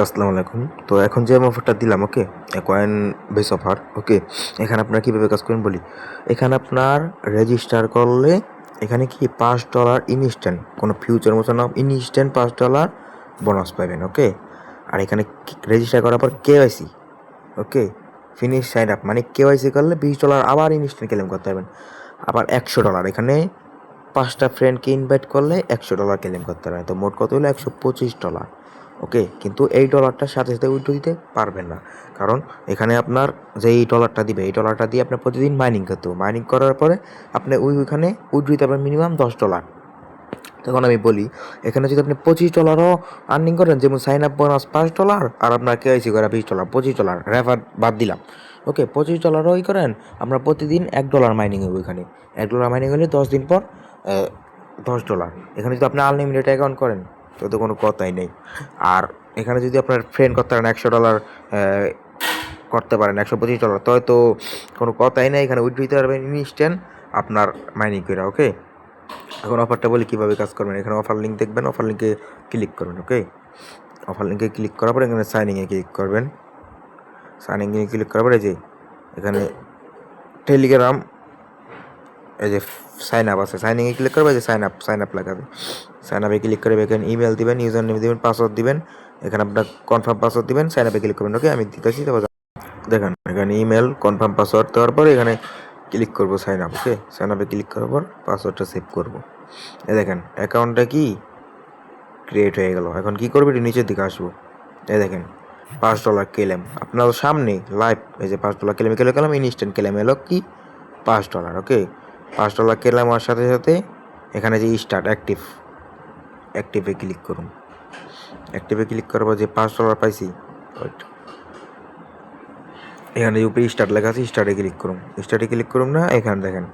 আসসালামু আলাইকুম। তো এখন যে আমি অফারটা দিলাম, ওকে, কয়েন বেস অফার, ওকে। এখানে আপনারা কীভাবে কাজ করেন বলি। এখানে আপনার রেজিস্টার করলে এখানে কি $5 ইনস্ট্যান্ট, কোনো ফিউচার মতো না, ইনস্ট্যান্ট $5 বোনাস পাবেন, ওকে। আর এখানে রেজিস্টার করার পর কেওয়াইসি, ওকে, ফিনিশ সাইন আপ, মানে কেওয়াইসি করলে $20 আবার ইনস্ট্যান্ট ক্লেম করতে পারবেন। আবার $100 এখানে 5টা ফ্রেন্ডকে ইনভাইট করলে $100 ক্লেম করতে পারবেন। তো মোট কত হলো $125, ওকে। কিন্তু এই ডলারটার সাথে সাথে উইথড্র দিতে পারবেন না, কারণ এখানে আপনার যে এই ডলারটা দিবে, এই ডলারটা দিয়ে আপনার প্রতিদিন মাইনিং করতে হবে। মাইনিং করার পরে আপনি ওইখানে উইথড্র দিতে পারবেন মিনিমাম $10। তখন আমি বলি, এখানে যদি আপনি $25 আর্নিং করেন, যেমন সাইন আপ বোনাস $5 আর আপনার কেওয়াইসি করা $20, $25 রেফার বাদ দিলাম, ওকে। $25 ওই করেন, আমরা প্রতিদিন $1 মাইনিং হবে। ওইখানে $1 মাইনিং হলে 10 দিন পর $10। এখানে যদি আপনি আনলিমিটেড অ্যাকাউন্ট করেন তো কোনো কথাই নেই। আর এখানে যদি আপনার ফ্রেন্ড করতে পারেন $100 করতে পারেন, $125, তো হয়তো কোনো কথাই নেই। এখানে উইথড্র দিতে পারবেন ইনস্ট্যান্ট আপনার মাইনিং করে, ওকে। এখন অফারটা বলি কীভাবে কাজ করবেন। এখানে অফার লিঙ্ক দেখবেন, অফার লিঙ্কে ক্লিক করবেন, ওকে। অফার লিঙ্কে ক্লিক করার পর এখানে সাইনিংয়ে ক্লিক করবেন। সাইনিংয়ে ক্লিক করার পরে যে এখানে টেলিগ্রাম, এই যে সাইন আপ আছে, সাইনিংয়ে ক্লিক করবে, যে সাইন আপ লাগাবে। সাইন আপে ক্লিক করে এখানে ইমেল দিবেন, ইউজার নেম দিবেন, পাসওয়ার্ড দিবেন। এখানে আপনার কনফার্ম পাসওয়ার্ড দিবেন, সাইন আপে ক্লিক করবেন, ওকে। আমি দিতেছি, তারপর দেখেন এখানে ইমেল কনফার্ম পাসওয়ার্ড দেওয়ার পর এখানে ক্লিক করবো সাইন আপ, ওকে। সাইন আপে ক্লিক করার পর পাসওয়ার্ডটা সেভ করবো। এই দেখেন অ্যাকাউন্টটা কি ক্রিয়েট হয়ে গেল। এখন কি করবে, নিচের দিকে আসবো, এই দেখেন $5 ক্লেম আপনার সামনে লাইভ। এই যে $5 ক্লেম গেলাম, ইনস্ট্যান্ট ক্লেম এলো কি $5, ওকে। $5 ক্লেম হওয়ার সাথে সাথে এখানে যে স্টার্ট অ্যাক্টিভে ক্লিক করুন। অ্যাক্টিভে ক্লিক করার পর যে $5 পাইছি, এখানে উপরে স্টার্ট লেখা আছে, স্টার্টে ক্লিক করুন না। এখানে দেখেন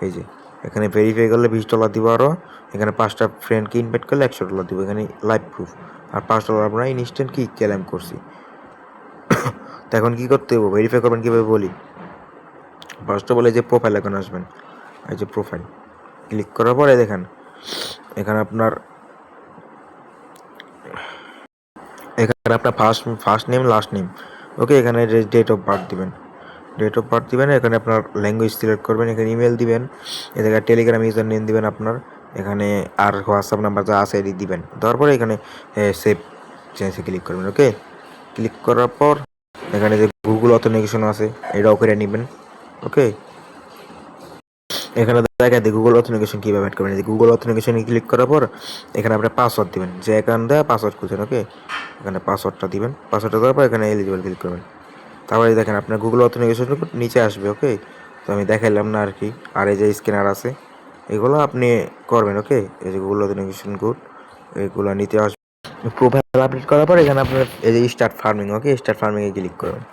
এই যে এখানে ভেরিফাই করলে $20 দিব। আরও এখানে 5টা ফ্রেন্ডকে ইনভাইট করলে $100 দিব। এখানে লাইভ প্রুফ। আর $5 আপনারা ইনস্ট্যান্ট কি ক্লেম করছি। তো এখন কী করতে হবে, ভেরিফাই করবেন কীভাবে বলি। ফার্স্ট অফ অল এই যে প্রোফাইল এখন আসবেন, এই যে প্রোফাইল ক্লিক করার পরে দেখেন এখানে আপনার ফার্স্ট নেম লাস্ট নেম, ওকে। এখানে ডেট অফ বার্থ দিবেন, এখানে আপনার ল্যাঙ্গুয়েজ সিলেক্ট করবেন, এখানে ইমেল দিবেন, এখানে টেলিগ্রাম ইউজার নেম দিবেন আপনার, এখানে আর হোয়াটসঅ্যাপ নাম্বার যা আছে এটি দিবেন। তারপরে এখানে সেভ চেঞ্জে ক্লিক করবেন, ওকে। ক্লিক করার পর এখানে যে গুগল অথেন্টিকেশন আছে এটাও করে নেবেন, ওকে। এখানে দেখা যায় গুগল অথেন্টিকেশন কীভাবে অ্যাড করবেন। গুগল অথেন্টিকেশনে ক্লিক করার পর এখানে আপনার পাসওয়ার্ড দিবেন, যে অ্যাকাউন্ট দেয় পাসওয়ার্ড খুঁজছেন, ওকে। এখানে পাসওয়ার্ডটা দিবেন, পাসওয়ার্ডটা দেওয়ার পর এখানে এলিজিবল ক্লিক করবেন। তারপরে দেখেন আপনার গুগল অথেন্টিকেশন নিচে আসবে, ওকে। তো আমি দেখাইলাম না আর কি। আর এই যে স্ক্যানার আছে এগুলো আপনি করবেন, ওকে। এই যে গুগল অথেন্টিকেশন কোড এগুলো নিতে আসবে। প্রোফাইল আপডেট করার পর এখানে আপনার এই যে স্টার্ট ফার্মিং, ওকে। স্টার্ট ফার্মিংয়ে ক্লিক করবেন।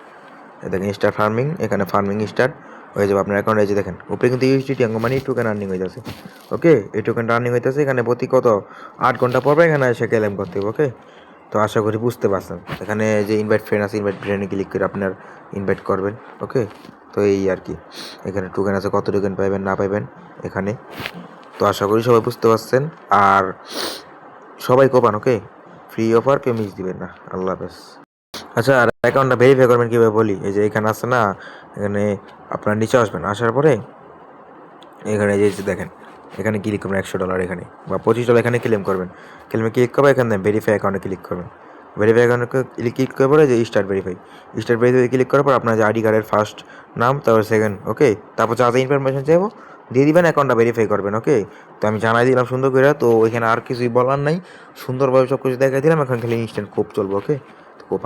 দেখেন স্টার্ট ফার্মিং, এখানে ফার্মিং স্টার্ট হয়ে যাবে আপনার অ্যাকাউন্টে। এই যে দেখেন উপরে কিন্তু ইউএসডিটি মানে টোকেন আর্নিং হইতেছে, ওকে। এই টোকেনটা আর্নিং হইতেছে এখানে প্রতি কত 8 ঘন্টা পর এখানে এসে ক্লেম করতে হবে, ওকে। তো আশা করি বুঝতে পারছেন। এখানে যে ইনভাইট ফ্রেন্ড আছে, ইনভাইট ফ্রেন্ডে ক্লিক করে আপনার ইনভাইট করবেন, ওকে। তো এই আর কি, এখানে টোকেন আছে, কত টোকেন পাইবেন না পাইবেন এখানে। তো আশা করি সবাই বুঝতে পারছেন। আর সবাই কোপান, ওকে। ফ্রি অফার কেউ মিস দিবেন না। আল্লাহ হাফেজ। আচ্ছা, আর অ্যাকাউন্টটা ভেরিফাই করবেন কীভাবে বলি। এই যে এখানে আছে না, এখানে আপনার নিচে আসবেন, আসার পরে এখানে যে দেখেন এখানে ক্লিক করবেন $100 এখানে, বা $25 এখানে ক্লেম করবেন। ক্লেমে ক্লিক করবেন, এখানে ভেরিফাই অ্যাকাউন্টে ক্লিক করবেন। ভেরিফাই অ্যাকাউন্টে ক্লিক করার পরে যে স্টার্ট ভেরিফাই ক্লিক করার পর আপনার যে আইডি কার্ডের ফার্স্ট নাম, তারপর সেকেন্ড, ওকে। তারপর যা যা ইনফরমেশন চাইবো দিয়ে দিবেন, অ্যাকাউন্টটা ভেরিফাই করবেন, ওকে। তো আমি জানাই দিলাম সুন্দর করে। তো ওইখানে আর কিছুই বলার নাই, সুন্দরভাবে সব কিছু দেখাই দিলাম। এখন খালি ইনস্ট্যান্ট কোপ চলবো, ওকে। তো কোপ